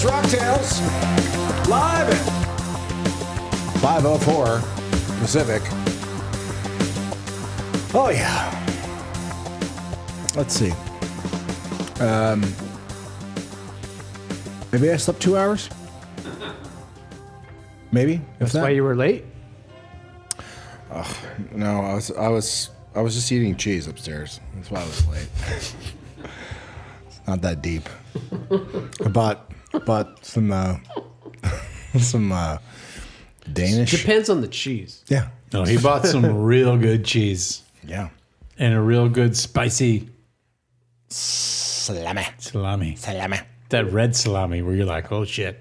It's Rocktails, live at 5:04 Pacific. Oh, yeah. Let's see. Maybe I slept 2 hours? Maybe. That's why you were late? No, I was just eating cheese upstairs. That's why I was late. It's not that deep. I bought some Danish. Depends on the cheese. Yeah. No, he bought some real good cheese Yeah. and a real good spicy Salami. salami. Salami. That red salami where you're like, oh shit.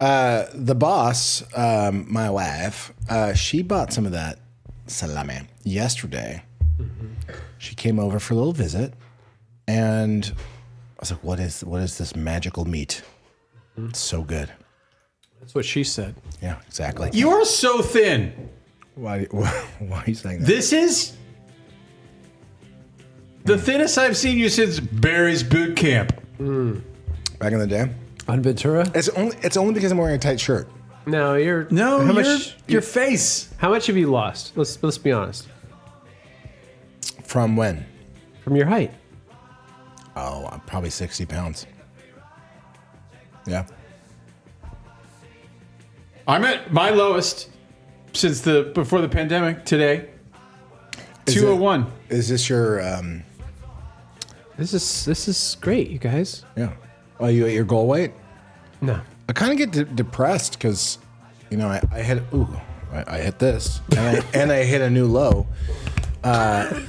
The boss, my wife, she bought some of that salami yesterday. Mm-hmm. She came over for a little visit, and I was like, "What is this magical meat? It's so good." That's what she said. Yeah, exactly. You are so thin. Why are you saying that? This is the thinnest I've seen you since Barry's boot camp. Back in the day, On Ventura? it's only because I'm wearing a tight shirt. No, you're... No, how much, your face. how much have you lost? Let's be honest. From when? From your height. Oh, probably 60 pounds. Yeah. I'm at my lowest since before the pandemic today. Is it- 201. Is this your? This is great, you guys. Yeah. Oh, you at your goal weight? No. I kind of get depressed because, I hit. I hit this, and I hit a new low, I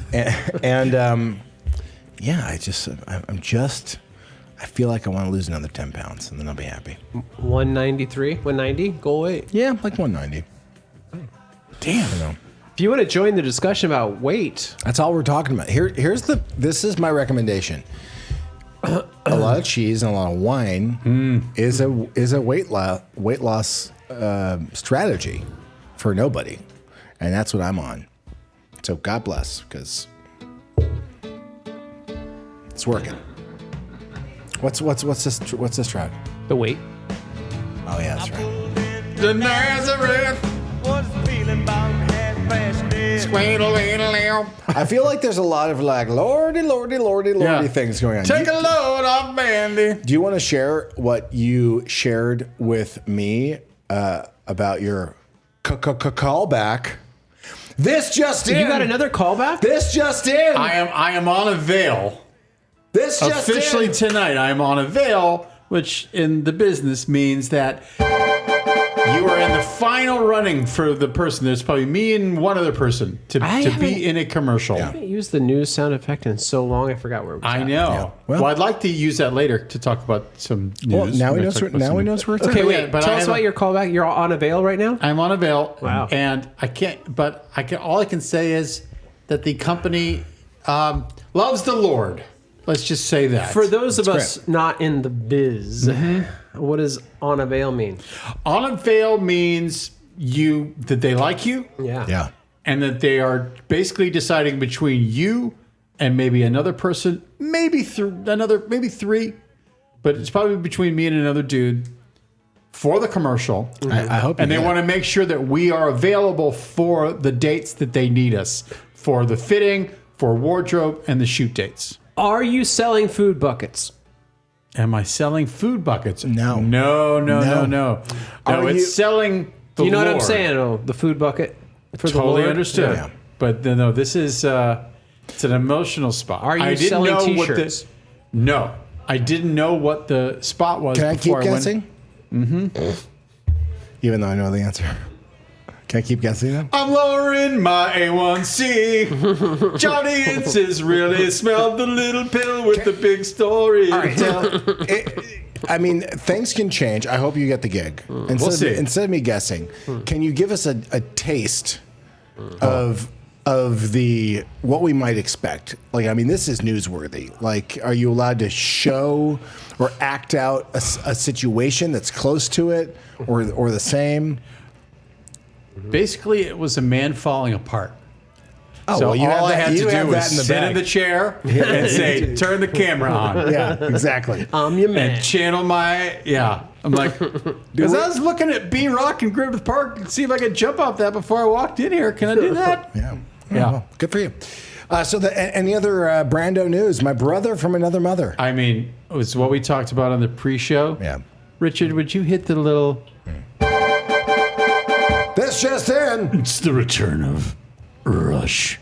feel like I want to lose another 10 pounds, and then I'll be happy. 193, 190, goal weight. Yeah, like 190. Damn. If you want to join the discussion about weight, That's all we're talking about. This is my recommendation. A lot of cheese and a lot of wine is a weight loss strategy for nobody, and that's what I'm on. So God bless, because it's working. What's this track? the weight. Oh yeah, that's right. The Nazareth. Was feeling about half-past dead. I feel like there's a lot of like lordy Yeah. things going on. Take a load off Bandy. Do you want to share what you shared with me about your callback? This just in. You got another callback? This just in. I am on a veil. This just Officially in. tonight, I am on a veil, which in the business means that you are in the final running for the person. There's probably me and one other person to be in a commercial. I haven't used the news sound effect in so long, I forgot where it was I at. know. Yeah. Well, I'd like to use that later to talk about some news. Well, now we know. Talk about Now some we news. know where it's Okay, at. wait. Yeah, but tell I us have about your callback. You're on a veil right now? I'm on a veil. Wow. And I can't, but all I can say is that the company loves the Lord. Let's just say that. For those of That's us not in the biz, what does on a veil mean? On a veil means that they like you. Yeah. Yeah. And that they are basically deciding between you and maybe another person, maybe three, but it's probably between me and another dude for the commercial. I hope. And you they get want to it. make sure that we are available for the dates that they need us for the fitting, for wardrobe, and the shoot dates. Are you selling food buckets? Am I selling food buckets? No. No. Are It's you- selling the You know what I'm Lord. saying? Oh, the food bucket for the Totally Lord? understood. Yeah. But no, this is it's an emotional spot. Are you I didn't selling know what t-shirts? No, I didn't know what the spot was. Can I keep before guessing? Even though I know the answer. Can I keep guessing then? I'm lowering my A1C. Audiences really smelled the little pill with the big story. I mean, things can change. I hope you get the gig. see. Instead of me guessing, can you give us a taste of the what we might expect? Like, I mean, this is newsworthy. Like, are you allowed to show or act out a situation that's close to it or the same? Basically, it was a man falling apart. Oh, So well, you all I have that, had you to have do was that in the sit bag. in the chair and say, "Turn the camera on." Yeah, exactly. I'm your man. And channel my I'm like, because I was looking at B Rock and Griffith Park and see if I could jump off that before I walked in here. Can I do that? Yeah. Yeah. Well, good for you. Any other Brando news? My brother from another mother. I mean, it was what we talked about on the pre-show. Yeah. Richard, would you hit the little... This just in. It's the return of Rush.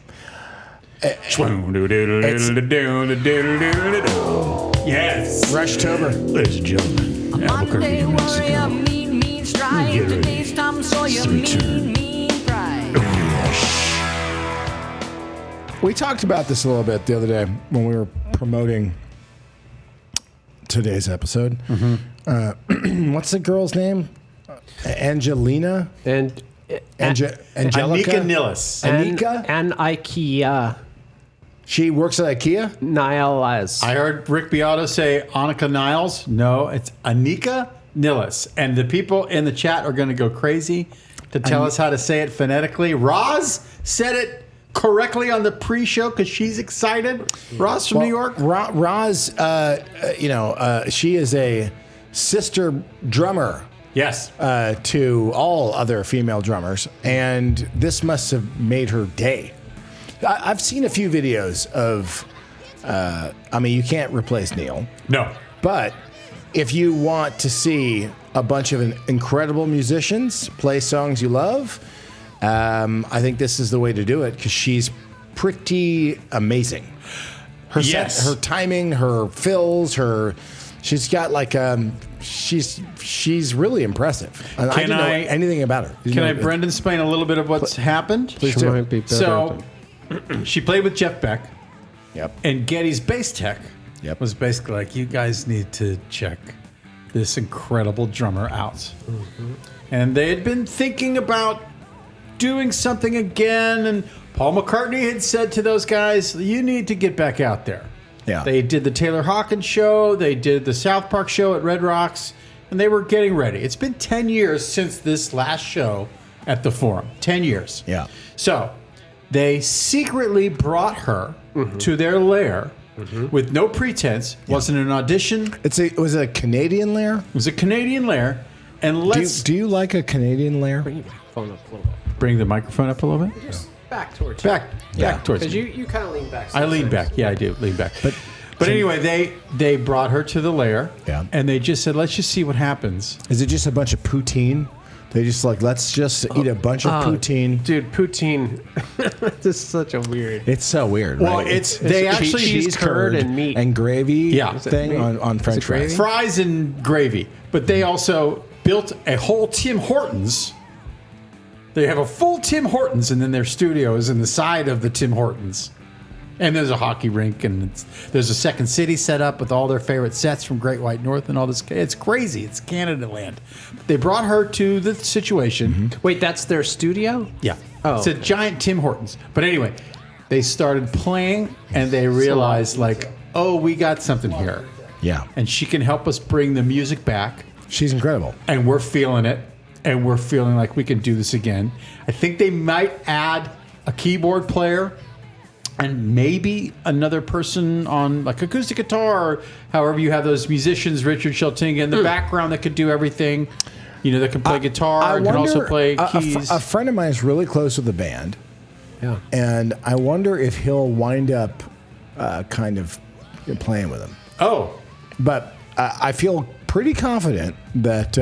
Yes. Rushtober. Ladies and gentlemen, Albuquerque, New Mexico. Mean strife. Get ready. Today's Tom Sawyer, Return. mean pride. We talked about this a little bit the other day when we were promoting today's episode. What's the girl's name? Angelina? And Angelica? Anika Nilles. Anika? and IKEA. She works at IKEA? Niles. I heard Rick Beato say Annika Niles. No, it's Anika Nilles. And the people in the chat are going to go crazy to tell us how to say it phonetically. Roz said it correctly on the pre-show because she's excited. Roz from New York. Roz, she is a sister drummer. Yes. To all other female drummers, and this must have made her day. I've seen a few videos of, you can't replace Neil. No. But if you want to see a bunch of incredible musicians play songs you love, I think this is the way to do it because she's pretty amazing. Her Yes. her timing, her fills, she's got like she's really impressive. And I didn't know anything about her. Can I Brendan explain a little bit of what's happened? Please She do. might be better So at she played with Jeff Beck. Yep. And Getty's bass tech Yep. was basically like, you guys need to check this incredible drummer out. And they had been thinking about doing something again. And Paul McCartney had said to those guys, you need to get back out there. Yeah. They did the Taylor Hawkins show. They did the South Park show at Red Rocks. And they were getting ready. It's been 10 years since this last show at the Forum. 10 years. Yeah. So they secretly brought her to their lair with no pretense. Wasn't an audition. It Was it a Canadian lair? was a Canadian lair. And let's Do you like a Canadian lair? Bring your phone up a little bit. bring the microphone up a little bit. Just back towards you. Back towards Because me. you kind of lean back. I lean back. Yeah, I do lean back. But anyway, they brought her to the lair. Yeah. And they just said, let's just see what happens. Is it just a bunch of poutine? They just like, let's just eat a bunch of poutine. Dude, poutine. This is such a weird. It's so weird. Well, right? it's they actually cheese curd and meat. and gravy Yeah. thing on French fries. fries and gravy. But they also built a whole Tim Hortons. They have a full Tim Hortons, and then their studio is in the side of the Tim Hortons. And there's a hockey rink, and there's a Second City set up with all their favorite sets from Great White North and all this. It's crazy. It's Canada land. They brought her to the situation. Wait, that's their studio? Yeah. Oh, It's a giant Tim Hortons. But anyway, they started playing, and they realized, we got something here. Yeah. And she can help us bring the music back. She's incredible. And we're feeling it. And we're feeling like we can do this again. I think they might add a keyboard player and maybe another person on like acoustic guitar or however you have those musicians, Richard Sheltinga in the background that could do everything. That can play guitar and can also play keys. A friend of mine is really close with the band. Yeah. And I wonder if he'll wind up kind of playing with them. Oh. But I feel pretty confident that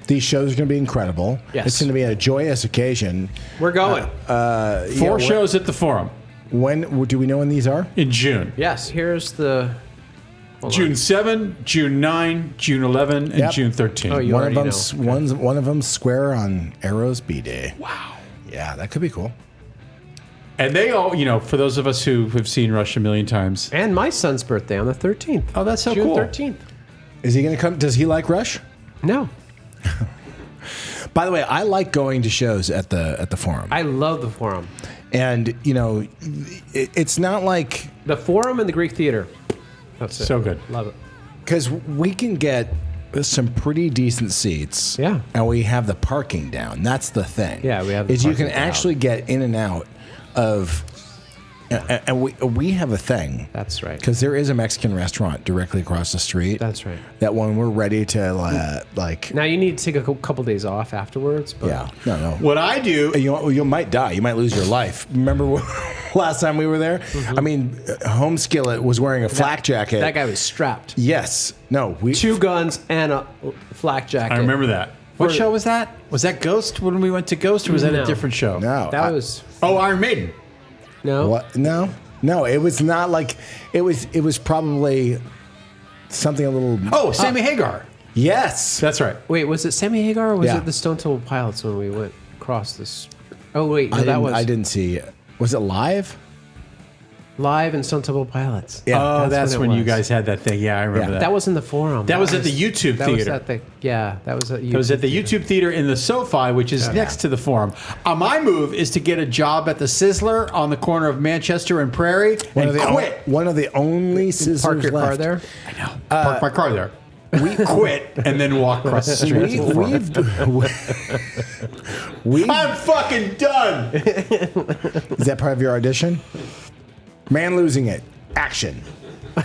these shows are going to be incredible. Yes. It's going to be a joyous occasion. We're going. Four shows at the Forum When do we know when these are? in June. Yes, here's the. Hold June on. 7, June 9, June 11, and Yep. June 13. Oh, you One of already them, know. one of them square on Arrow's B Day. Wow. Yeah, that could be cool. And they all, for those of us who have seen Rush a million times. And my son's birthday on the 13th. Oh, that's so June cool. 13th. Is he going to come? Does he like Rush? No. By the way, I like going to shows at the Forum. I love the Forum. And, it's not like... The Forum and the Greek Theater. That's it. So good. Love it. Because we can get some pretty decent seats. Yeah. And we have the parking down. That's the thing. Yeah, we have the Is you can parking down. actually get in and out of And we have a thing. That's right. Because there is a Mexican restaurant directly across the street. That's right. That when we're ready to like. Now you need to take a couple days off afterwards. But Yeah. No. What I do, You might die. You might lose your life. Remember last time we were there? I mean, Home Skillet was wearing a flak jacket. that guy was strapped. Yes. No. 2 guns and a flak jacket. I remember that. What For- show was that? Was that Ghost when we went to Ghost, or was that a No. different show? No. That was Oh, Iron Maiden. no. What? No. It was not like it was probably something a little. Oh, Sammy Hagar. Yes. That's right. Wait, was it Sammy Hagar or was Yeah. it the Stone Temple Pilots when we went across this? Oh wait, no, I that was I didn't see it. Was it live? live in Stone Temple Pilots. Yeah. Oh, that's it when you was. guys had that thing. Yeah, I remember Yeah. that. That was in the Forum. That was at the YouTube that was theater. at the that was at YouTube. It was at the YouTube theater in the SoFi, which is next to the Forum. My move is to get a job at the Sizzler on the corner of Manchester and Prairie and quit. One of the only scissors Park your left. car there. Park my car there. We quit and then walk across the street. I'm fucking done. Is that part of your audition? Man losing it. Action. I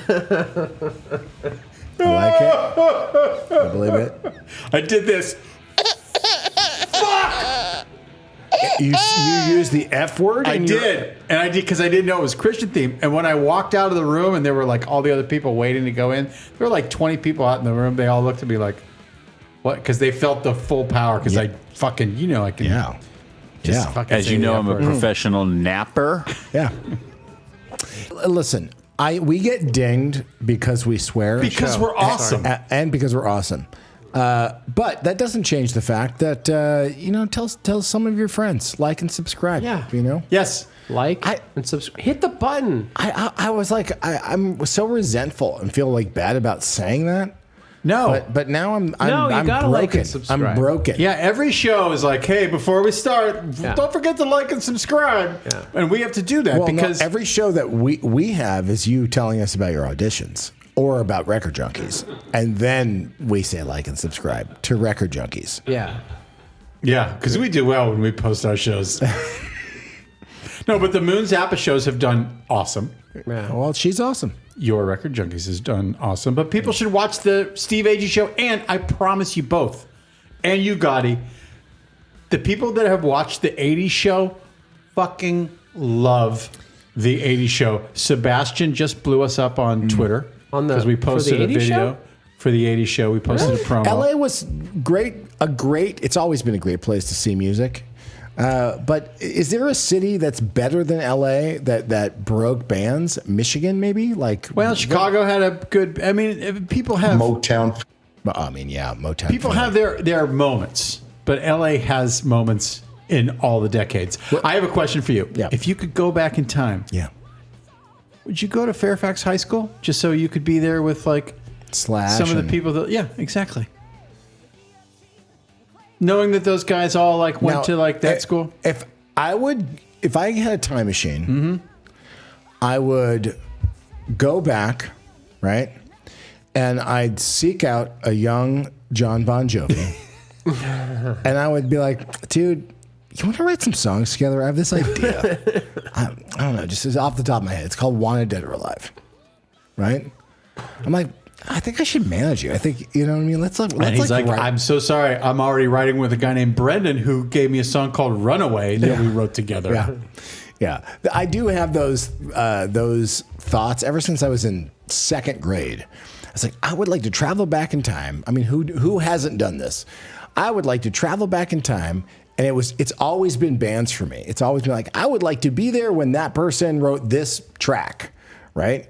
like it. I believe it. I did this. You used the F word? I in your- did. And I did because I didn't know it was Christian theme. And when I walked out of the room and there were like all the other people waiting to go in, there were like 20 people out in the room. They all looked at me like, what? Because they felt the full power because I fucking, I can Yeah. just Yeah. fucking As say you know, the I'm a F word. professional napper. Yeah. Listen, we get dinged because we swear. Because we're awesome. And because we're awesome. But that doesn't change the fact that, tell some of your friends, like and subscribe. Yeah. Yes. Like and subscribe. Hit the button. I was like, I'm so resentful and feel like bad about saying that. No. But now I'm No, you I'm gotta broken. like and subscribe. I'm broken. Yeah, every show is like, hey, before we start, Yeah. don't forget to like and subscribe. Yeah. And we have to do that Well, because no, every show that we have is you telling us about your auditions or about Record Junkies, and then we say like and subscribe to Record Junkies. Yeah. because we do well when we post our shows. No, but the Moon Zappa shows have done awesome. Yeah. Well, she's awesome. Your Record Junkies has done awesome. But people should watch the Steve Agee show. And I promise you both, and you, Gotti, the people that have watched the 80s show fucking love the 80s show. Sebastian just blew us up on Twitter On the- because we for the posted a 80s video show? for the 80s show. We posted a promo. LA was great. It's always been a great place to see music. But is there a city that's better than LA that broke bands? Michigan, maybe? Well, Chicago had a good. I mean, people have Motown. I mean, yeah, Motown. people have their moments, but LA has moments in all the decades. I have a question for you. Yeah. If you could go back in time, Yeah. would you go to Fairfax High School just so you could be there with like Slash. some of the and- people that? Yeah, exactly. Knowing that those guys all like went Now, to like that school. If I had a time machine, I would go back, right? And I'd seek out a young John Bon Jovi. And I would be like, dude, you want to write some songs together? I have this idea. I don't know, just off the top of my head. It's called Wanted Dead or Alive. Right? I'm like, I think I should manage you. I think, you know what I mean? Let's And he's like, write- I'm so sorry. I'm already writing with a guy named Brendan who gave me a song called Runaway that we wrote together. Yeah, yeah. I do have those thoughts ever since I was in second grade. I was like, I would like to travel back in time. I mean, who hasn't done this? I would like to travel back in time, and it's always been bands for me. It's always been like, I would like to be there when that person wrote this track, right?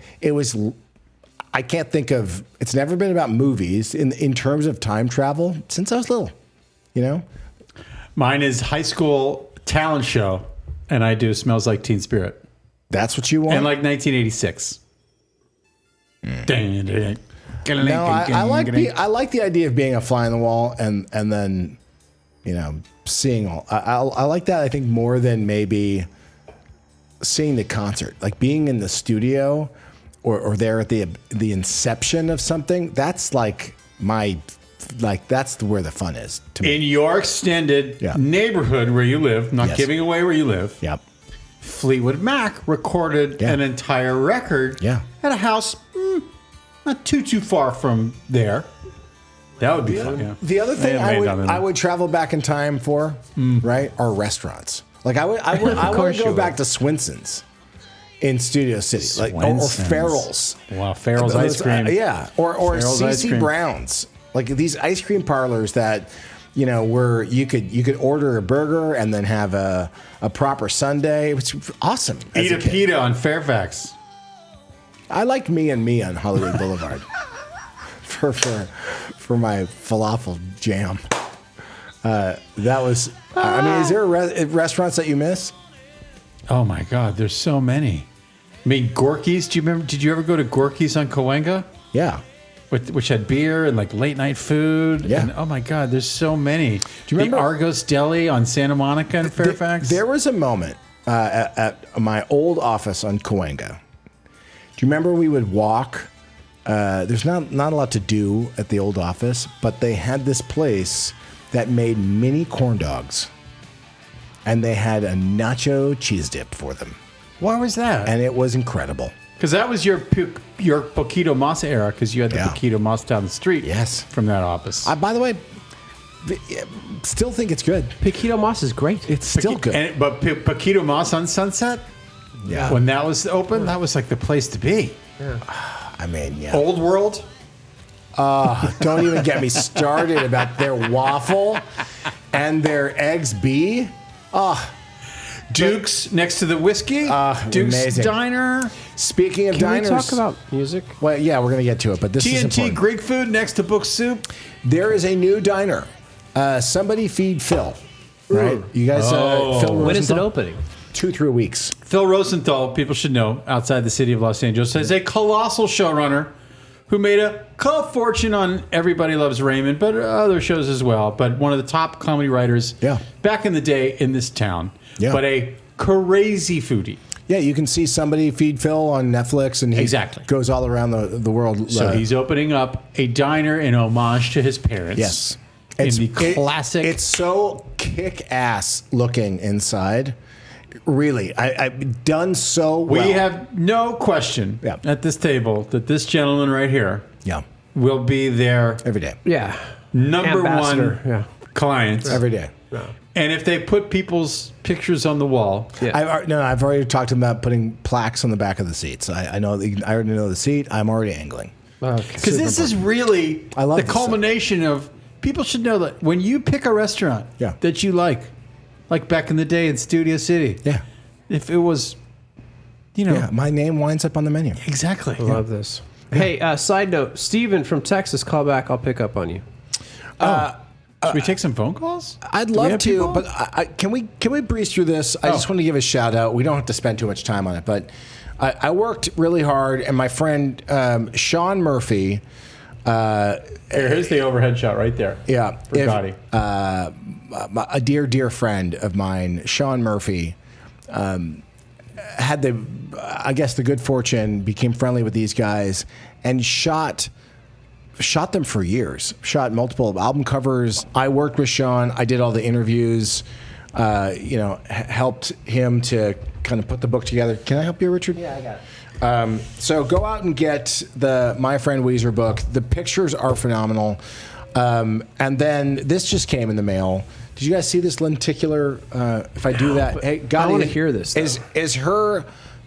I can't think of. It's never been about movies in terms of time travel since I was little. You know. Mine is high school talent show, and I do Smells Like Teen Spirit. That's what you want. And like 1986. No, I like the idea of being a fly on the wall and then, seeing all. I like that. I think more than maybe seeing the concert, like being in the studio or there at the inception of something. That's that's where the fun is to me. In your extended Yeah. neighborhood where you live, not Yes. giving away where you live, Yep. Fleetwood Mac recorded an entire record at a house not too far from there. That would be fun. Yeah. The other thing They made I would travel back in time for, right, are restaurants. Like I would go back to Swinson's in Studio City, like or Farrell's. Wow, Farrell's ice cream. Yeah, or Farrell's ice CC cream. Brown's, like these ice cream parlors that, you know, where you could order a burger and then have a proper sundae. It was awesome. as a kid. Pita on Fairfax. I liked Me and Me on Hollywood Boulevard for my falafel jam. That was. I mean, is there restaurants that you miss? Oh my God, there's so many. I mean, Gorky's. Do you remember? Did you ever go to Gorky's on Cahuenga? Yeah. Which had beer and like late night food. Yeah. And, oh my God, there's so many. Do you remember- the Argos Deli on Santa Monica and Fairfax? There was a moment at my old office on Cahuenga. Do you remember we would walk? There's not a lot to do at the old office, but they had this place that made mini corn dogs, and they had a nacho cheese dip for them, Why was that? and it was incredible. Because that was your Poquito Mas era, because you had the Yeah. Poquito Mas down the street. Yes. From that office. By the way, still think it's good. Paquito Moss is great. It's still good. But Poquito Mas on Sunset, Yeah. when that was open, that was like the place to be. I mean, yeah. Old World. Don't even get me started about their waffle and their eggs B. Duke's next to the whiskey. Duke's amazing. Diner. Speaking of Can diners, we talk about music? well, yeah, we're gonna get to it, but this is TNT important. Greek food next to Book Soup. There is a new diner. Somebody feed Phil. Right? You guys, Phil When is it Rosenthal? opening? 2-3 weeks. Phil Rosenthal, people should know, outside the city of Los Angeles, is a colossal showrunner who made a fortune on Everybody Loves Raymond, but other shows as well. But one of the top comedy writers back in the day in this town. Yeah. But a crazy foodie. Yeah, you can see Somebody Feed Phil on Netflix, and he Exactly. goes all around the world. So he's opening up a diner in homage to his parents. yes, In the classic. It's so kick-ass looking inside. Really, I've done so well. We have no question at this table that this gentleman right here will be there every day. Yeah. number Ambassador, one client. Every day. And if they put people's pictures on the wall, I've already talked to him about putting plaques on the back of the seats. I know. I already know the seat. I'm already angling. Okay. because this is really I love the this. culmination of people should know that when you pick a restaurant that you like back in the day in Studio City, if it was, my name winds up on the menu. exactly. I love this. Hey, side note, Steven from Texas, call back. I'll pick up on you. Should we take some phone calls? I'd we love have to, people? but can we breeze through this? I just want to give a shout out. We don't have to spend too much time on it, but I worked really hard, and my friend Sean Murphy. Here's the overhead shot right there. Yeah, for Gotti. A dear friend of mine, Sean Murphy, had the good fortune, became friendly with these guys, and shot them for years. Shot multiple album covers. I worked with Sean. I did all the interviews. Helped him to kind of put the book together. Can I help you, Richard? Yeah, I got it. So go out and get the My Friend Weezer book. The pictures are phenomenal. And then this just came in the mail. Did you guys see this lenticular? If I do that, hey, Gotti, I want to hear this. Is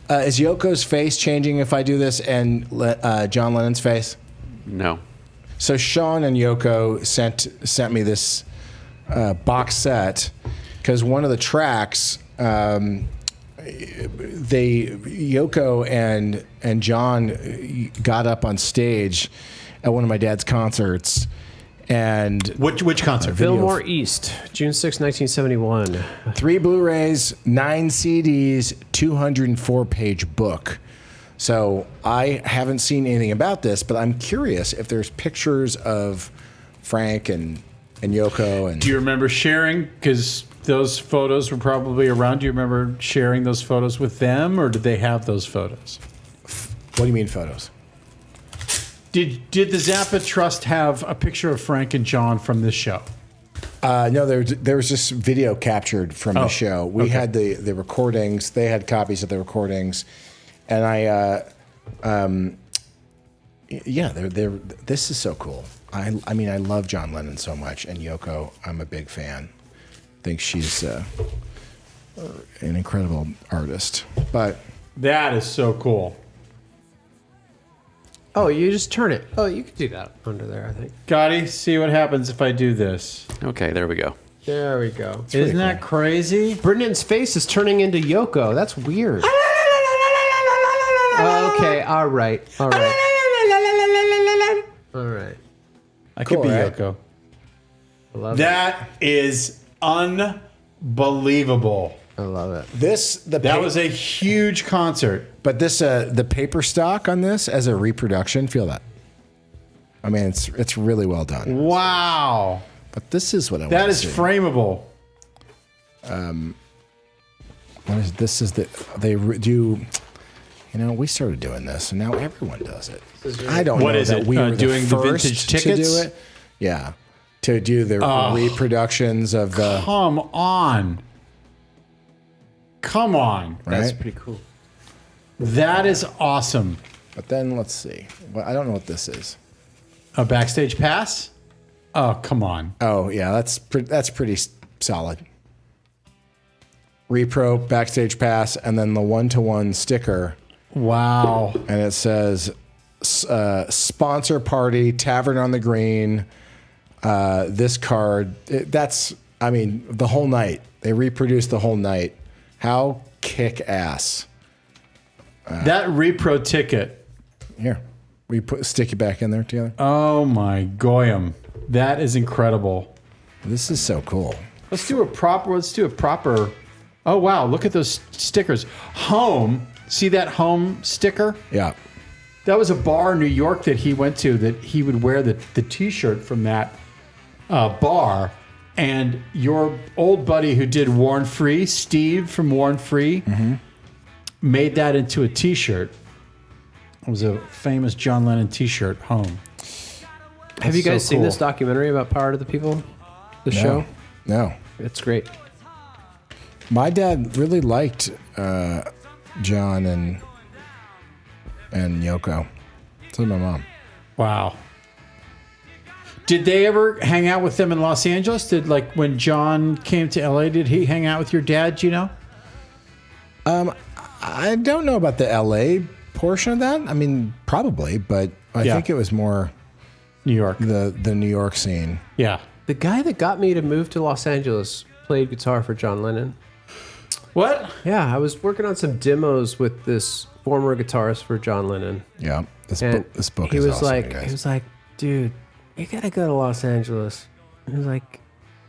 Yoko's face changing if I do this, and John Lennon's face? No. So Sean and Yoko sent me this box set because one of the tracks, Yoko and John got up on stage at one of my dad's concerts. And which concert? Fillmore East, June 6, 1971. 3 Blu-rays, 9 CDs, 204-page book. So I haven't seen anything about this, but I'm curious if there's pictures of Frank and Yoko. And Do you remember sharing? Because those photos were probably around. Do you remember sharing those photos with them, or did they have those photos? What do you mean photos? Did the Zappa Trust have a picture of Frank and John from this show? No, there was just video captured from the show. We had the recordings. They had copies of the recordings, and this is so cool. I mean, I love John Lennon so much, and Yoko, I'm a big fan. I think she's an incredible artist. But That is so cool. Oh, you just turn it. Oh, you could do that under there, I think. Gotti, see what happens if I do this. Okay, there we go. There we go. Isn't that crazy? Brennan's face is turning into Yoko. That's weird. Okay, all right. All right. I could be right? Yoko. I love That is unbelievable. it. I love it. That was a huge concert. But this the paper stock on this as a reproduction, feel that. I mean, it's really well done. Wow. But this is what I want That to is see. frameable. This is the they do. You know, we started doing this, and now everyone does it. I don't What know is that it? we were Doing the first vintage to tickets? do it. Yeah, to do the reproductions of the Come on. Come on. That's right. pretty cool. That is awesome. But then let's see. Well, I don't know what this is. A backstage pass? Oh, come on. Oh yeah, that's pretty solid. Repro backstage pass, and then the 1-to-1 sticker. Wow. And it says sponsor party, Tavern on the Green. This card, I mean, the whole night. They reproduced the whole night. How kick ass. That repro ticket. Here, we stick it back in there together. Oh my goyim. That is incredible. This is so cool. Let's do a proper. Oh wow, look at those stickers. Home. See that home sticker? Yeah. That was a bar in New York that he went to that he would wear the t-shirt from that bar. And your old buddy who did Worn Free, Steve from Worn Free, made that into a t-shirt. It was a famous John Lennon t-shirt, Home. Have you guys so seen cool. this documentary about Power to the People? The show? No. It's great. My dad really liked John and Yoko. So did my mom. Wow. Did they ever hang out with them in Los Angeles? Did, like, when John came to LA, did he hang out with your dad? Do you know? I don't know about the LA portion of that. I mean, probably, but I Yeah. think it was more New York. the New York scene. Yeah. The guy that got me to move to Los Angeles played guitar for John Lennon. What? Yeah, I was working on some demos with this former guitarist for John Lennon. Yeah. This And book he is was awesome, like, you guys. he was like, dude, you gotta go to Los Angeles. He was like,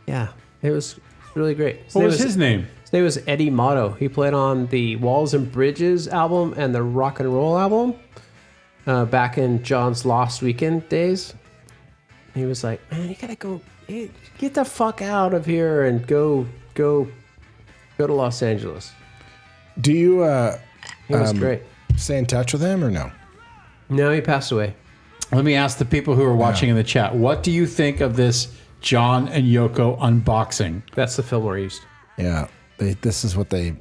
yeah, it was really great. What was his name? His name was Eddie Motto. He played on the Walls and Bridges album and the Rock and Roll album back in John's Lost Weekend days. He was like, man, you gotta go, get the fuck out of here and go to Los Angeles. Do you He was great. stay in touch with him or no? No, he passed away. Let me ask the people who are watching in the chat. What do you think of this John and Yoko unboxing? That's the Fillmore East. Yeah. This is what they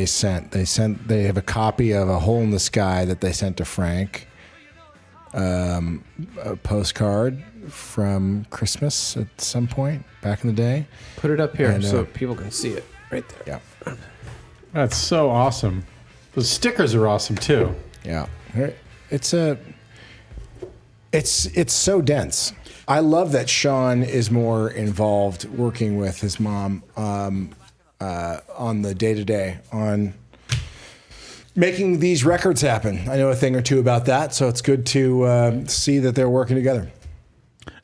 sent. They have a copy of A Hole in the Sky that they sent to Frank. A postcard from Christmas at some point back in the day. Put it up here And, so people can see it right there. Yeah. That's so awesome. Those stickers are awesome too. Yeah. It's so dense. I love that Sean is more involved working with his mom on the day-to-day on making these records happen. I know a thing or two about that, so it's good to see that they're working together.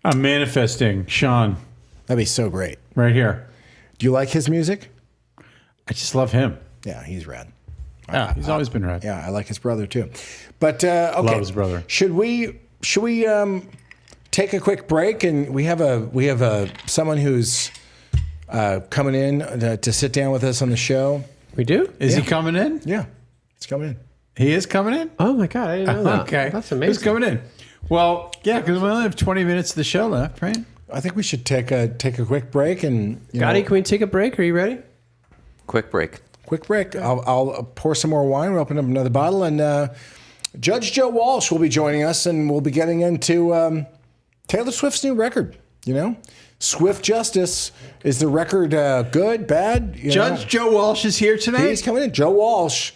I'm manifesting Sean That'd be so great. right here. Do you like his music? I just love him. Yeah, he's rad. Yeah, he's always been rad. Yeah, I like his brother too. But okay, Love his brother. Should we take a quick break? And we have someone who's coming in to sit down with us on the show. We do? Is he coming in? Yeah, he's coming in. He is coming in? Oh my God, I didn't know that. Okay. That's amazing. Who's coming in? Well, yeah, because we only have 20 minutes of the show left, right? I think we should take a quick break and Gotti, can we take a break? Are you ready? Quick break. Quick break. I'll pour some more wine. We'll open up another bottle, and Judge Joe Walsh will be joining us, and we'll be getting into Taylor Swift's new record. Swift Justice. Is the record good, bad? Judge Joe Walsh is here today. He's coming in. Joe Walsh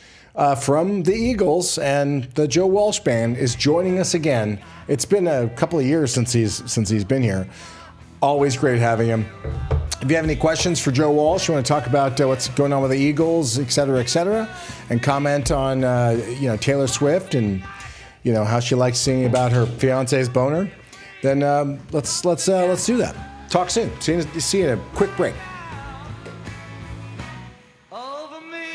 from the Eagles and the Joe Walsh Band is joining us again. It's been a couple of years since he's been here. Always great having him. If you have any questions for Joe Walsh, you want to talk about what's going on with the Eagles, et cetera, and comment on Taylor Swift and how she likes singing about her fiance's boner, then let's do that. Talk soon. See you in a quick break. Over me.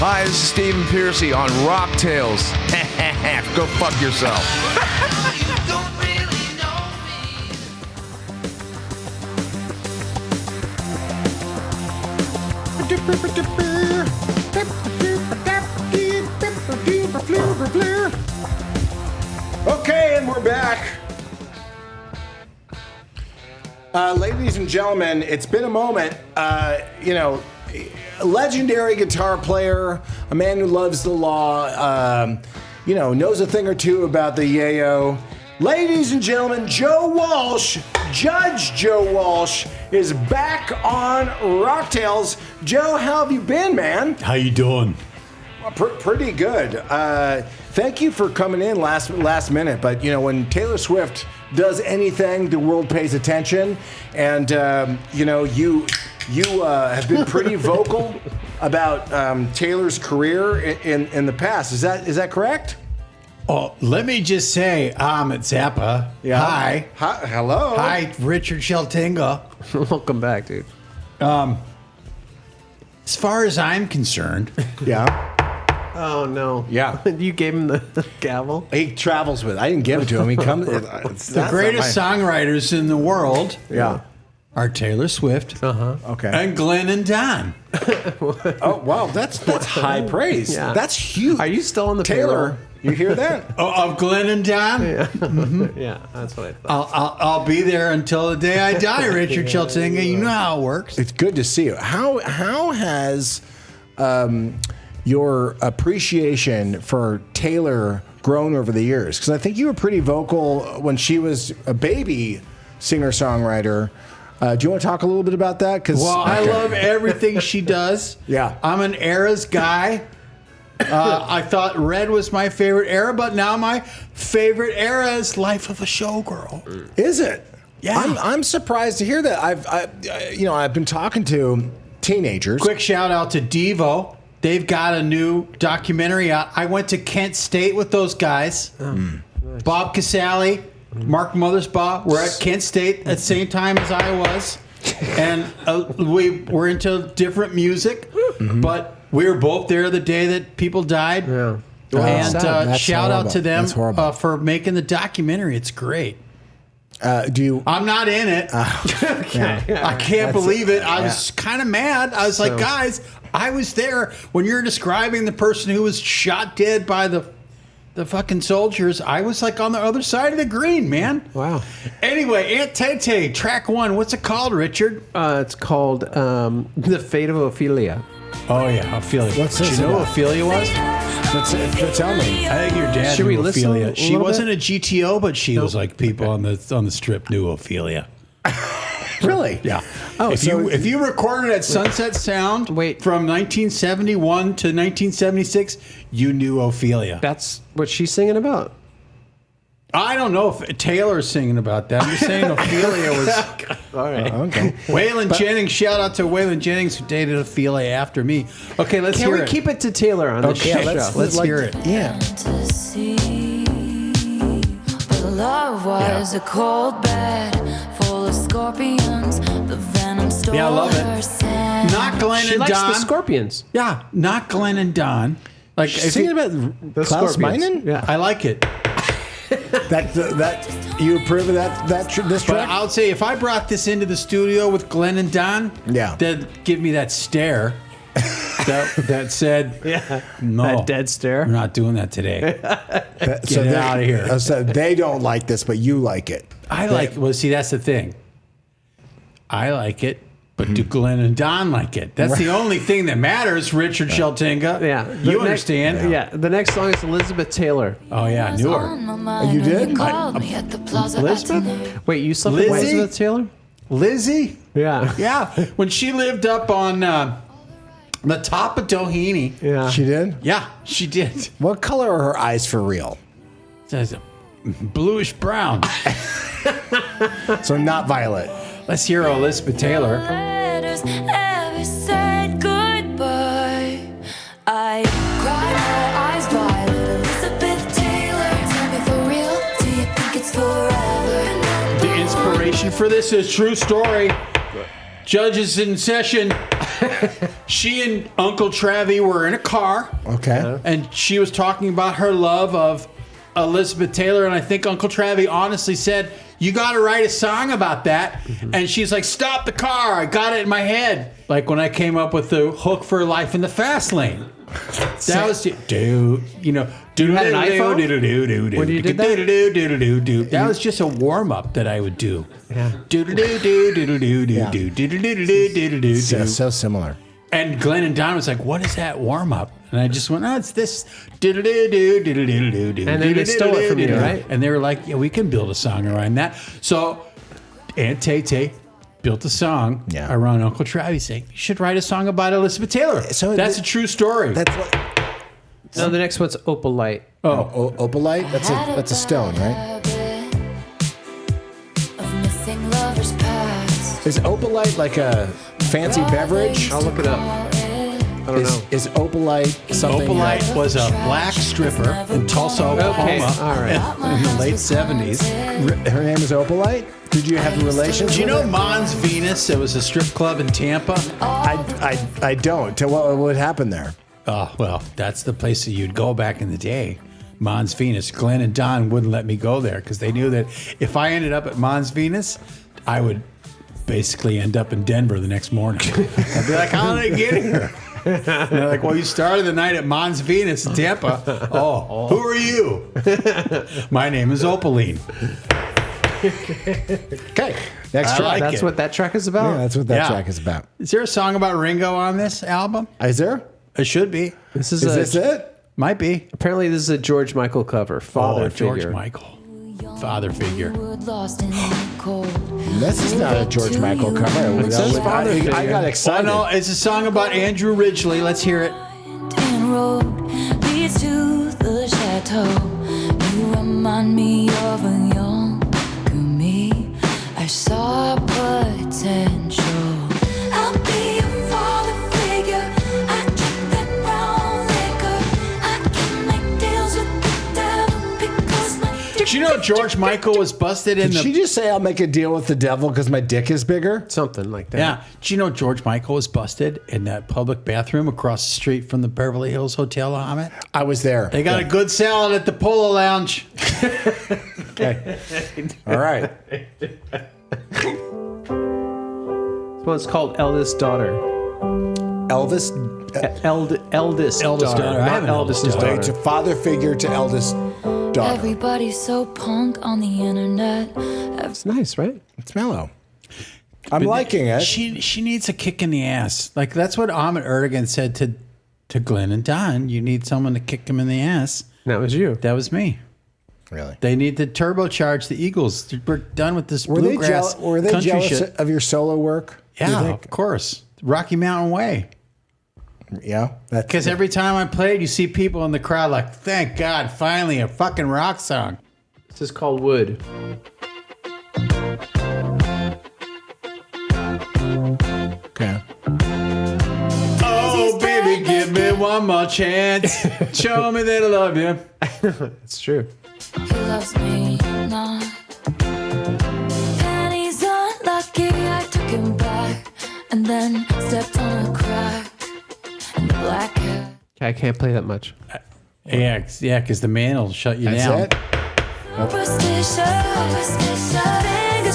Hi, this is Stephen Piercy on Rock Tales. Go fuck yourself. Okay, and we're back. Ladies and gentlemen, it's been a moment. A legendary guitar player, a man who loves the law, knows a thing or two about the yayo. Ladies and gentlemen, Joe Walsh, Judge Joe Walsh, is back on Rocktails. Joe, how have you been, man? How you doing? Pretty good. Thank you for coming in last minute. But when Taylor Swift does anything, the world pays attention, and you have been pretty vocal about Taylor's career in the past. Is that correct? Oh, let me just say, I'm at Zappa. Yeah. Hi. Hello. Hi, Richard Sheltinga. Welcome back, dude. As far as I'm concerned, Yeah. Oh, no. Yeah. You gave him the gavel? He travels with it. I didn't give it to him. He comes. the greatest songwriters in the world are Taylor Swift Okay. and Glenn and Don. Oh wow, that's high praise. Yeah. That's huge. Are you still on the Taylor? You hear that? Of Glenn and Don? payroll? Yeah, that's what I thought. I'll be there until the day I die, Richard Sheltinga. You know how it works. It's good to see you. How has your appreciation for Taylor grown over the years? Because I think you were pretty vocal when she was a baby singer-songwriter. Do you want to talk a little bit about that? I love everything she does. Yeah. I'm an eras guy. I thought Red was my favorite era, but now my favorite era is Life of a Showgirl. Is it? Yeah. I'm surprised to hear that. I've been talking to teenagers. Quick shout out to Devo. They've got a new documentary out. I went to Kent State with those guys. Nice. Bob Casale, Mark Mothersbaugh were at Kent State at the same time as I was. And we were into different music, but we were both there the day that people died. Yeah. And That's shout horrible. out to them That's horrible. for making the documentary. It's great. Do you? I'm not in it. I can't believe it. I was kind of mad. I was like, guys, I was there when you're describing the person who was shot dead by the fucking soldiers. I was like on the other side of the green, man. Wow. Anyway, Aunt Tete, track 1. What's it called, Richard? It's called The Fate of Ophelia. Oh, yeah, Ophelia. What's Do this you know about? who Ophelia was? Tell me. I think your dad Should knew we listen Ophelia. a She little wasn't bit? a GTO, but she was like people on the strip knew Ophelia. Really? Yeah. Oh, if you recorded at Sunset Sound from 1971 to 1976, you knew Ophelia. That's what she's singing about. I don't know if Taylor's singing about that. I'm just saying Ophelia was. All right. Okay. Waylon Jennings. Shout out to Waylon Jennings who dated Ophelia after me. Okay, let's Can hear we it. keep it to Taylor on this Okay, show? let's hear it. Yeah. But love was a cold bed full of scorpions. The venom stole Yeah, I love it. her scent. Not Glenn She and likes Don. the Scorpions. Yeah, not Glenn and Don. Like Singing about The Klaus Scorpions. Meinen? Yeah. I like it. That you approve of this But track? I'll say, if I brought this into the studio with Glenn and Don, Yeah. they'd give me that stare that said, no, That dead stare. we're not doing that today. Get it outta here. So they don't like this, but you like it. Well, see, that's the thing. I like it, but do Glenn and Don like it? That's the only thing that matters, Richard Sheltinga. Yeah. You understand? Yeah. The next song is Elizabeth Taylor. Oh, yeah, I knew her. You did? Elizabeth? Wait, you slept with Lizzie? Elizabeth Taylor? Lizzie? Yeah. Yeah. When she lived up on the top of Doheny. Yeah. She did? Yeah, she did. What color are her eyes for real? Says bluish brown. So not violet. Let's hear Elizabeth Taylor. Letters ever said goodbye. I cried my eyes violet. Elizabeth Taylor. Tell me for real, do you think it's forever? The inspiration for this is true story. Judges in session. She and Uncle Travie were in a car. Okay. And she was talking about her love of Elizabeth Taylor. And I think Uncle Travie honestly said, you got to write a song about that. Mm-hmm. And she's like, stop the car. I got it in my head. Like when I came up with the hook for Life in the Fast Lane. That was, dude, you know, you had an iPhone? When you did that? That was just a warm up that I would do. Yeah. So similar. And Glenn and Don was like, what is that warm up? And I just went, oh, it's this. And then they stole it from you, right? And they were like, yeah, we can build a song around that. So Aunt Tay built a song around Uncle Travis saying, you should write a song about Elizabeth Taylor. So that's a true story. That's what. No, the next one's Opalite. Oh, opalite? That's a stone, right? Of missing lovers past. Is opalite like a fancy beverage? I'll look it up. I don't know. Is opalite something? Opalite was a black stripper in Tulsa, Oklahoma Okay, all right. in the late 70s. Her name is Opalite? Did you have relations Do you with know her? Mons Venus? It was a strip club in Tampa. I don't. What happened there? Oh, well, that's the place that you'd go back in the day. Mons Venus. Glenn and Don wouldn't let me go there because they knew that if I ended up at Mons Venus, I would basically end up in Denver the next morning. I'd be like, how did I get here? And they're like, well, you started the night at Mons Venus in Tampa. Oh, who are you? My name is Opaline. Okay, next track. That's what that track is about? Yeah, that's what that track is about. Is there a song about Ringo on this album? Is there? It should be. This Is this it? Might be. Apparently, this is a George Michael cover. Father George figure. Michael. Father figure. Lost in the cold. This is not a George Michael cover. says Father I Figure. got Oh, excited. no, it's a song about Andrew Ridgely. Let's hear it. And road leads to the chateau. You remind me of a younger me. I saw potential. I'll be a father figure. I drink that brown liquor. I can make deals with the devil because my Did you know George Michael was busted in Did the... she just say I'll make a deal with the devil because my dick is bigger? Something like that. Yeah. Did you know George Michael was busted in that public bathroom across the street from the Beverly Hills Hotel, Ahmed? I was there. They got a good salad at the Polo Lounge. Okay. All right. This one's called Eldest Daughter. Elvis. Eldest daughter. I Not have an eldest eldest It's daughter. a father figure to eldest daughter. everybody's so punk on the internet. It's nice, right? It's mellow. I'm liking it. She needs a kick in the ass. Like, that's what Ahmed Erdogan said to Glenn and Don. You need someone to kick him in the ass. That was you. That was me. Really. They need to turbocharge the Eagles. We're done with this Were they, bluegrass were they country jealous shit. of your solo work? do you Yeah, think? of course. Rocky Mountain Way. Yeah. Because every time I played, you see people in the crowd like, thank God, finally a fucking rock song. This is called Wood. Okay. Oh, baby, give me one more chance. Show me that I love you. It's true. He loves me not. And he's unlucky I took him back and then stepped on a crack in the black hat. I can't play that much. Yeah, because the man will shut you That's down. it? Fingers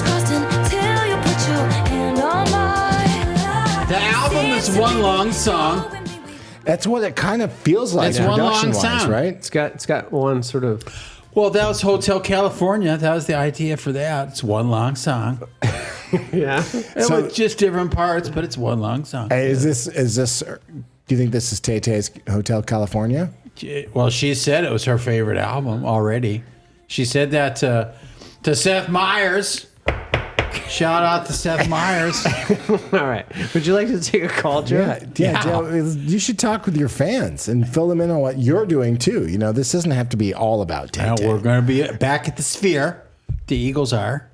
crossed until you put your hand on mine. The album is one long song. That's what it kind of feels like, It's one long production-wise, sound. right? It's got one sort of. Well, that was Hotel California. That was the idea for that. It's one long song. Yeah. It was just different parts, but it's one long song. Hey, is this? Do you think this is Tay Tay's Hotel California? Well, she said it was her favorite album already. She said that to Seth Meyers. Shout out to Seth Meyers. All right. Would you like to take a call, Joe? Yeah. Joe, you should talk with your fans and fill them in on what you're doing too. You know, this doesn't have to be all about Tay Tay. We're going to be back at the Sphere. The Eagles are.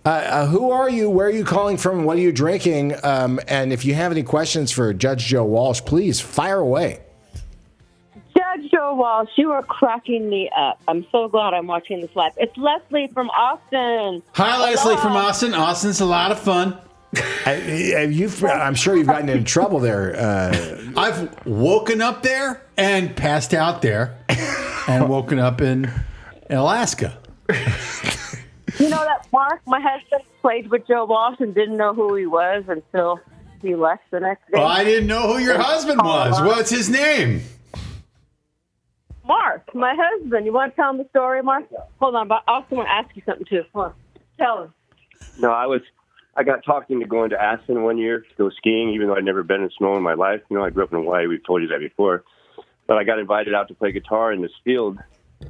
Who are you? Where are you calling from? What are you drinking? And if you have any questions for Judge Joe Walsh, please fire away. Judge Joe Walsh, you are cracking me up. I'm so glad I'm watching this live. It's Leslie from Austin. Hi, Leslie Hello. from Austin. Austin's a lot of fun. I'm sure you've gotten in trouble there. I've woken up there and passed out there and woken up in Alaska. You know that Mark, my husband, played with Joe Walsh and didn't know who he was until he left the next day. Well, I didn't know who your husband was. What's his name? Mark, my husband. You want to tell him the story, Mark? Hold on, but I also want to ask you something, too. Hold on. Tell him. No, I got talked into going to Aspen one year to go skiing, even though I'd never been in snow in my life. You know, I grew up in Hawaii. We've told you that before. But I got invited out to play guitar in this field,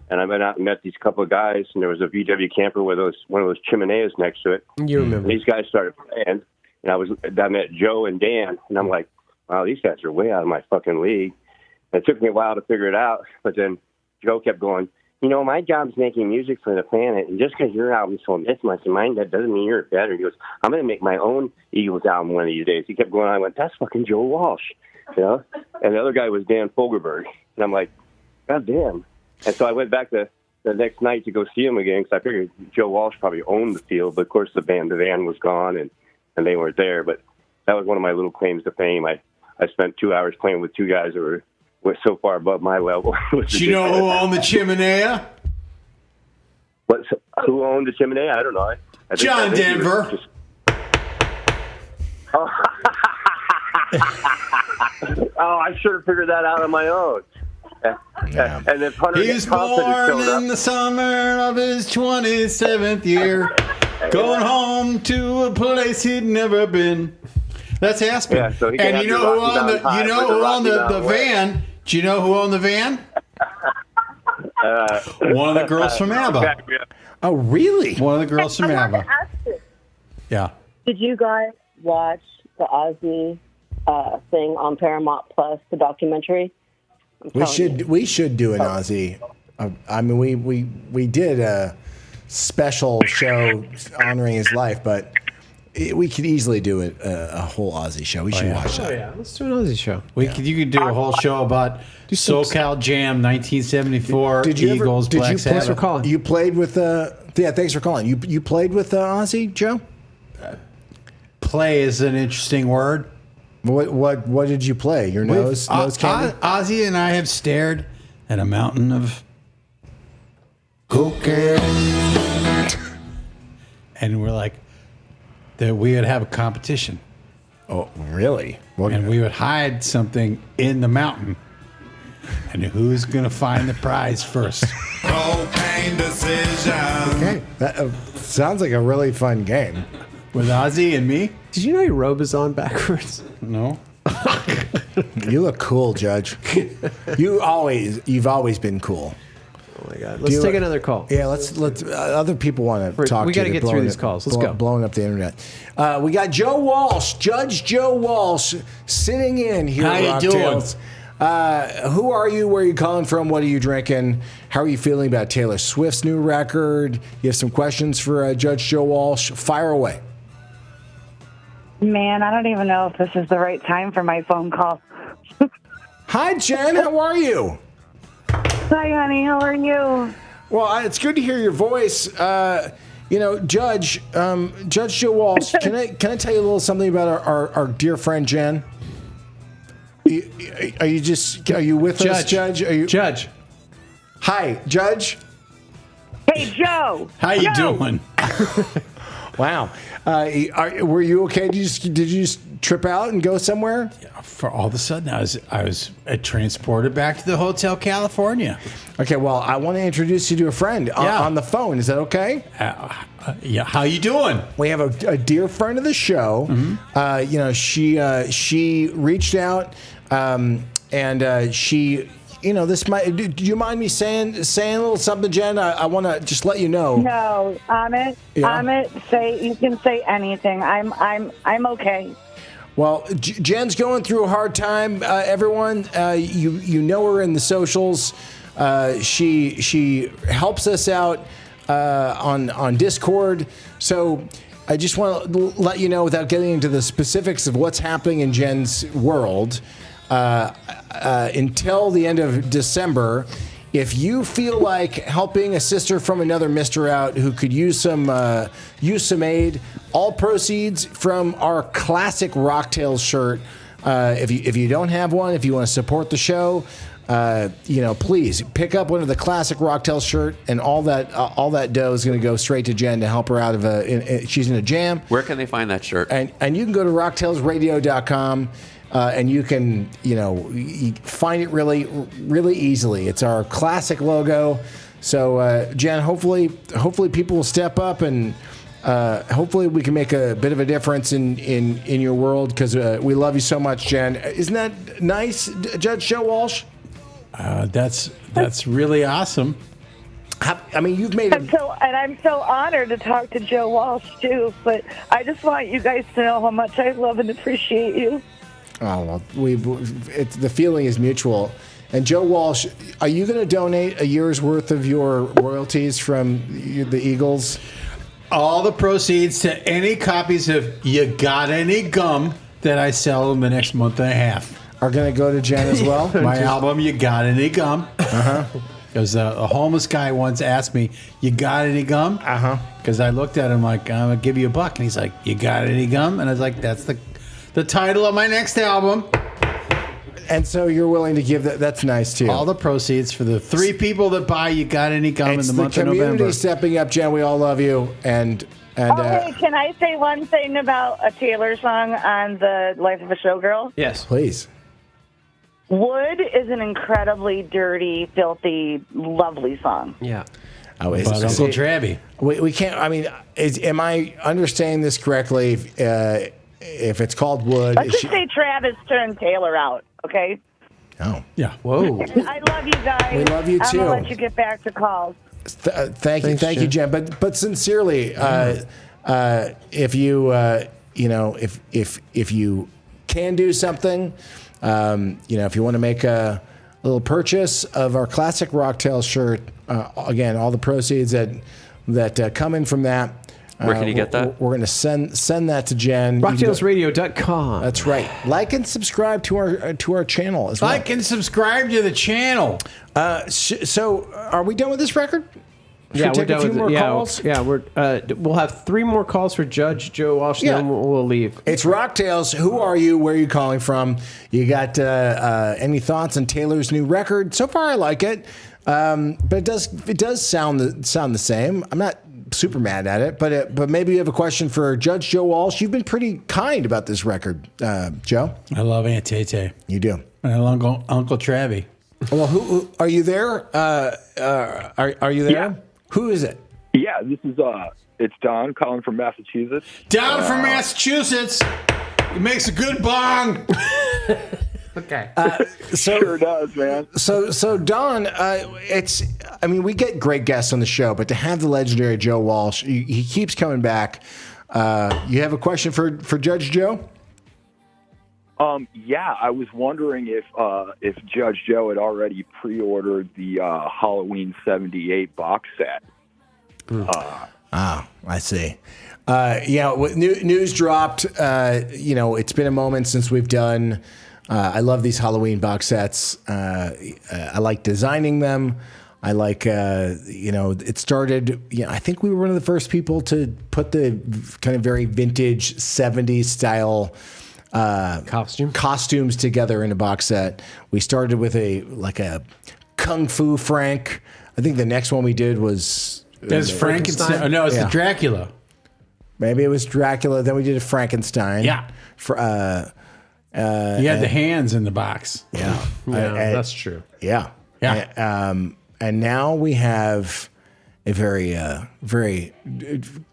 and I went out and met these couple of guys, and there was a VW camper with one of those chimeneas next to it. You remember. And these guys started playing, and I met Joe and Dan, and I'm like, wow, these guys are way out of my fucking league. And it took me a while to figure it out, but then Joe kept going, you know, my job's making music for the planet, and just because your album sold this much of mine, that doesn't mean you're better. He goes, I'm going to make my own Eagles album one of these days. He kept going on. I went, that's fucking Joe Walsh, you know? And the other guy was Dan Fogelberg. And I'm like, God damn. And so I went back the next night to go see him again because I figured Joe Walsh probably owned the field, but of course the van was gone and they weren't there. But that was one of my little claims to fame. I spent 2 hours playing with two guys that were so far above my level. Do you know who owned the chimenea? Who owned the chimney? I don't know. I think John Denver. Oh, I should have figured that out on my own. Yeah. And then Hunter He was Thompson had born showed in up. the summer of his 27th year, going home to a place he'd never been. That's Aspen. Yeah, so he can And have you your know who Rocky owned the Mountain High you know with the who owned Rocky the Mountain Way. van? Do you know who owned the van? One of the girls from ABBA. Oh, really? One of the girls from I wanted ABBA. to ask you, Yeah. did you guys watch the Ozzy thing on Paramount Plus, the documentary? We should do an Ozzy. I mean, we did a special show honoring his life, but we could easily do it a whole Ozzy show. We should watch that. Oh, yeah. Let's do an Ozzy show. You could do a whole show about SoCal Jam 1974 Eagles Black Thanks for Sabbath. calling. You played with thanks for calling. You played with Ozzy, Joe? Play is an interesting word. What did you play? Your nose candy? Ozzy and I have stared at a mountain of cocaine, and we're like, that we would have a competition, Oh, really? and we would hide something in the mountain, and who's gonna find the prize first? Cocaine decision. Okay, that sounds like a really fun game. With Ozzy and me? Did you know your robe is on backwards? No. You look cool, Judge. You've always been cool. Oh my God. Let's take another call. Yeah, let's. Other people want to talk. We got to you. get They're through blowing these it- calls. Let's go. Blowing up the internet. We got Joe Walsh, Judge Joe Walsh, sitting in here. How you at doing? Rocktails. Who are you? Where are you calling from? What are you drinking? How are you feeling about Taylor Swift's new record? You have some questions for Judge Joe Walsh? Fire away. Man, I don't even know if this is the right time for my phone call. Hi, Jen. How are you? Hi, honey. How are you? Well, it's good to hear your voice. Judge Joe Walsh. Can I tell you a little something about our dear friend Jen? Are you with us, Judge? Are you Judge. Hi, Judge. Hey, Joe. How you Joe. doing? Wow. Were you okay? Did you just trip out and go somewhere? For all of a sudden, I was transported back to the Hotel California. Okay, well, I want to introduce you to a friend on the phone. Is that okay? Yeah, how you doing? We have a dear friend of the show. She reached out, and she. This might. Do you mind me saying a little something, Jen? I want to just let you know. No, Amit. Yeah? Amit, you can say anything. I'm okay. Well, Jen's going through a hard time. Everyone, you know her in the socials. She helps us out on Discord. So I just want to let you know, without getting into the specifics of what's happening in Jen's world. Until the end of December, if you feel like helping a sister from another mister out who could use some aid, all proceeds from our classic Rocktails shirt. If you don't have one, if you want to support the show, please pick up one of the classic Rocktails shirt, and all that dough is going to go straight to Jen to help her out of she's in a jam. Where can they find that shirt? And you can go to rocktailsradio.com. And you can, find it really, really easily. It's our classic logo. So, Jen, hopefully people will step up, and hopefully we can make a bit of a difference in your world, because we love you so much, Jen. Isn't that nice, Judge Joe Walsh? That's really awesome. I mean, you've made I'm so honored to talk to Joe Walsh too. But I just want you guys to know how much I love and appreciate you. Oh, well, the feeling is mutual. And Joe Walsh, are you going to donate a year's worth of your royalties from the Eagles? All the proceeds to any copies of You Got Any Gum that I sell in the next month and a half are going to go to Jen as well? My album, You Got Any Gum. Uh-huh. Because a homeless guy once asked me, "You got any gum?" Uh-huh. Because I looked at him like, "I'm going to give you $1." And he's like, "You got any gum?" And I was like, "That's the title of my next album." And so you're willing to give that. That's nice too. All the proceeds for the 3 people that buy You Got Any Gum in the month of November. It's the community stepping up, Jen. We all love you. And hey, can I say one thing about a Taylor song on the Life of a Showgirl? Yes. Please. Wood is an incredibly dirty, filthy, lovely song. Yeah. Oh, But Uncle Travie. We can't. I mean, am I understanding this correctly? If it's called Wood, Let's just say Travis turned Taylor out, okay? Oh. Yeah. Whoa. I love you guys. We love you I'm too. going to let you get back to calls. Thank you, Jen. But sincerely, if you if you can do something, if you want to make a little purchase of our classic Rocktail shirt, again, all the proceeds that come in from that. Where can you get that? We're going to send that to Jen. Rocktailsradio.com. That's right. Like and subscribe to our channel as well. Like and subscribe to the channel. So, are we done with this record? Yeah, we're done. A few more calls. Yeah, we'll have 3 more calls for Judge Joe Walsh, and then we'll leave. It's Rocktails. Who are you? Where are you calling from? You got any thoughts on Taylor's new record? So far, I like it, but it does sound the same. I'm not super mad at it, but maybe you have a question for Judge Joe Walsh. You've been pretty kind about this record, Joe. I love Aunt Tay. You do. And I love Uncle Travie. Well, who are you there? Are you there? Yeah. Who is it? Yeah, this is it's Don calling from Massachusetts. Down from Massachusetts. It makes a good bong. Okay. Sure does, man. So Don, we get great guests on the show, but to have the legendary Joe Walsh, he keeps coming back. You have a question for Judge Joe? Yeah, I was wondering if Judge Joe had already pre-ordered the Halloween '78 box set. I see. News dropped. It's been a moment since we've done. I love these Halloween box sets. I like designing them. I like, it started, I think we were one of the first people to put the kind of very vintage 70s style costumes together in a box set. We started with a Kung Fu Frank. I think the next one we did was There's Frankenstein. Oh, no, it's the Dracula. Maybe it was Dracula. Then we did a Frankenstein. Yeah. For he had the hands in the box. Yeah, that's true. Yeah. And now we have a very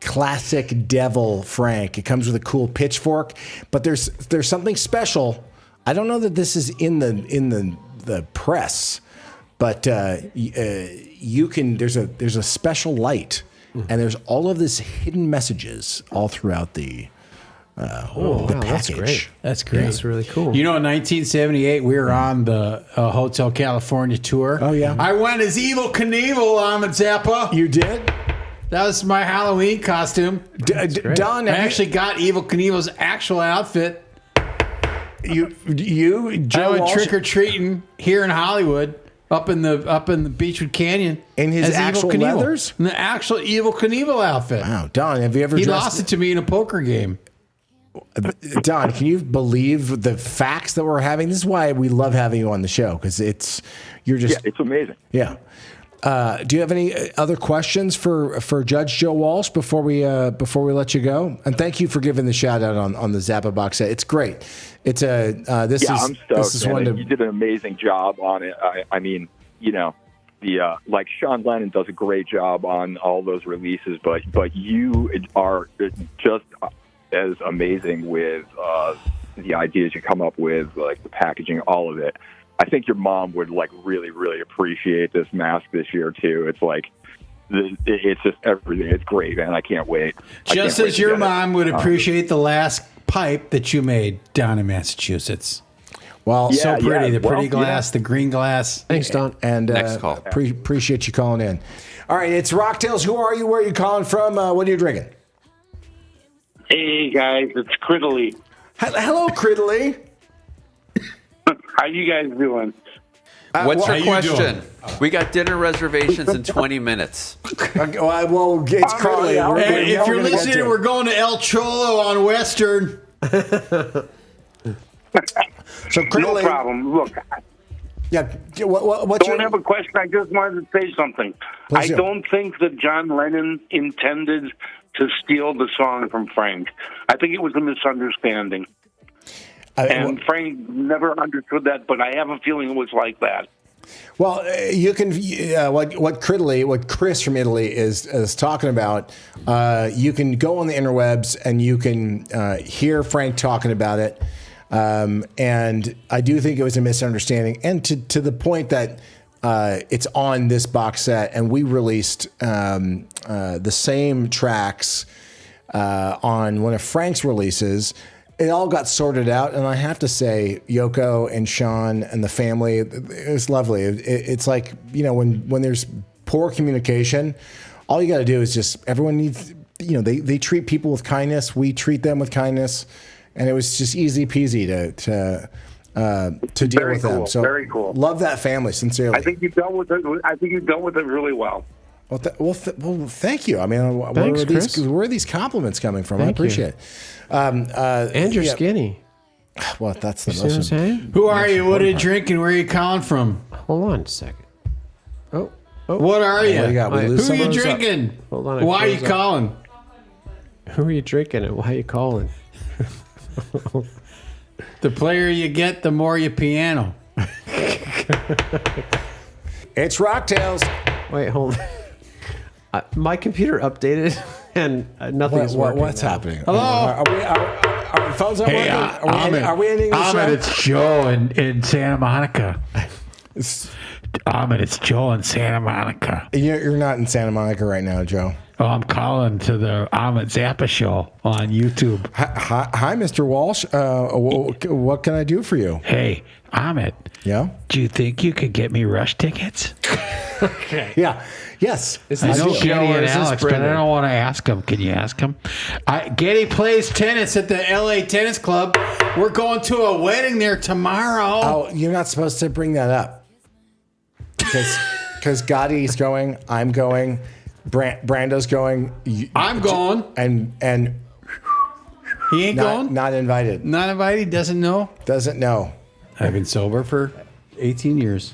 classic devil Frank. It comes with a cool pitchfork, but there's something special. I don't know that this is in the press, but you can. There's a special light, and there's all of this hidden messages all throughout the. The package. That's great. That's great. That's really cool. You know, in 1978, we were on the Hotel California tour. Oh, yeah. I went as Evil Knievel, Ahmed Zappa. You did? That was my Halloween costume. Don, I actually got Evil Knievel's actual outfit. You, Joe I went Walsh, trick or treating here in Hollywood, up in the Beechwood Canyon, in his as actual Evil Knievel. leathers? In the actual Evil Knievel outfit. Wow, Don, have you ever? He dressed lost it to me in a poker game. Don, can you believe the facts that we're having? This is why we love having you on the show, because you're just it's amazing. Yeah. Do you have any other questions for Judge Joe Walsh before we let you go? And thank you for giving the shout out on the Zappa box set. It's great. It's I'm stoked. This is one You did an amazing job on it. I mean, you know, like Sean Lennon does a great job on all those releases, but you are just as amazing with the ideas you come up with, like the packaging, all of it. I think your mom would like really, really appreciate this mask this year too. It's like, it's just everything. It's great, man. I can't wait. Just as your mom would appreciate the last pipe that you made down in Massachusetts. Well, so pretty. The pretty glass, the green glass. Thanks, Don. And Next call. Appreciate you calling in. All right, it's Rocktails. Who are you? Where are you calling from? What are you drinking? Hey guys, it's Criddly. Hello, Criddly. How you guys doing? What's your how you question? We got dinner reservations in 20 minutes. Well, it's Criddly. Hey, if you're listening, we're going to El Cholo on Western. So, Criddly, No problem. Look, yeah. What's don't have a question. I just wanted to say something. Please I do. don't think that John Lennon intended to steal the song from Frank. I think it was a misunderstanding. And Frank never understood that, but I have a feeling it was like that. Well, you can what Chris from Italy is talking about. You can go on the interwebs and you can hear Frank talking about it. And I do think it was a misunderstanding, and to the point that it's on this box set, and we released the same tracks on one of Frank's releases. It all got sorted out, and I have to say, Yoko and Sean and the family, it was lovely. It's like, you know, when there's poor communication, all you got to do is just, everyone needs, you know, they treat people with kindness. We treat them with kindness, and it was just easy peasy to deal with them. So very cool. Love that family, sincerely. I think you dealt with it. I think you dealt with it really well. Well, thank you. I mean, Thanks, where are these compliments coming from? I Thank you. appreciate it. And you're skinny. Well, that's the You see what I'm most. saying? Who are you? What are you drinking? Where are you calling from? Hold on a second. Oh. What are you? What do you got? We lose Who are you some of those up. drinking? Hold on, I Why are you froze up. calling? Who are you drinking and why are you calling? The player you get, the more you piano. It's Rocktails. Wait, hold on. My computer updated and nothing's working. What's now. happening? Hello? Are phones not working? Are we ending the show? Ahmed, it's Joe in Santa Monica. Ahmed, it's Joe in Santa Monica. You're not in Santa Monica right now, Joe. Oh, I'm calling to the Ahmed Zappa show on YouTube. Hi, Mr. Walsh. What can I do for you? Hey, Ahmed. Yeah? Do you think you could get me Rush tickets? Okay. Yeah. Yes. I know Kenny Getty or and is this Alex, but I Brendan? don't want to ask him. Can you ask him? Getty plays tennis at the LA Tennis Club. We're going to a wedding there tomorrow. Oh, you're not supposed to bring that up. Because Gotti's going, I'm going, Brando's going. I'm going. And He ain't going? Not invited. Not invited? Doesn't know? Doesn't know. I've been sober for 18 years.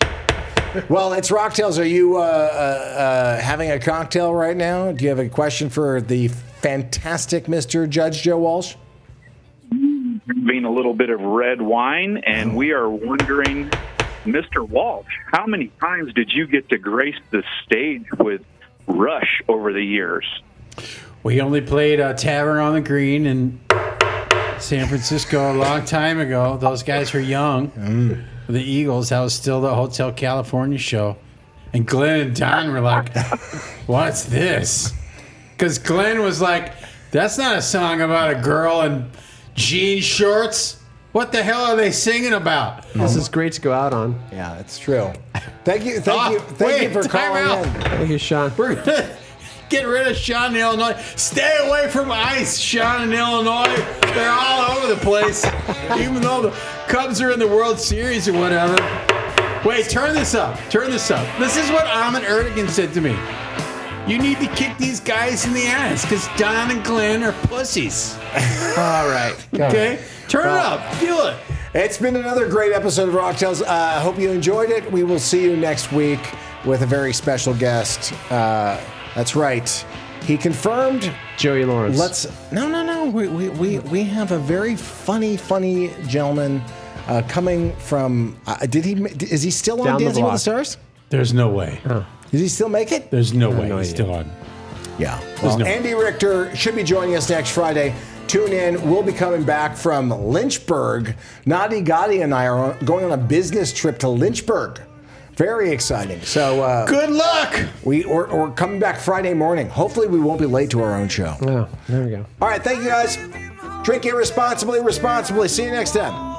Well, it's Rocktails. Are you having a cocktail right now? Do you have a question for the fantastic Mr. Judge Joe Walsh? Being a little bit of red wine, and we are wondering, Mr. Walsh, how many times did you get to grace the stage with Rush over the years? We only played Tavern on the Green in San Francisco a long time ago. Those guys were young. The Eagles, that was still the Hotel California show. And Glenn and Don were like, what's this? Because Glenn was like, that's not a song about a girl in jean shorts. What the hell are they singing about? This is great to go out on. Yeah, it's true. Thank you for calling in. Thank you, Sean. We're going to get rid of Sean in Illinois. Stay away from ice, Sean in Illinois. They're all over the place. Even though the Cubs are in the World Series or whatever. Wait, turn this up. Turn this up. This is what Ahmet Erdogan said to me. You need to kick these guys in the ass because Don and Glenn are pussies. All right. Okay? Turn it up. Feel it. It's been another great episode of Rock Tales. I hope you enjoyed it. We will see you next week with a very special guest. That's right. He confirmed Joey Lawrence. No. We have a very funny gentleman coming from. Is he still on Down the Dancing with block. the Stars? There's no way. Does he still make it? There's no way he's still on. Yeah. Well, Andy Richter should be joining us next Friday. Tune in. We'll be coming back from Lynchburg. Nadi Gotti and I are going on a business trip to Lynchburg. Very exciting. So good luck. We're coming back Friday morning. Hopefully we won't be late to our own show. Oh, there we go. All right. Thank you guys. Drink irresponsibly. See you next time.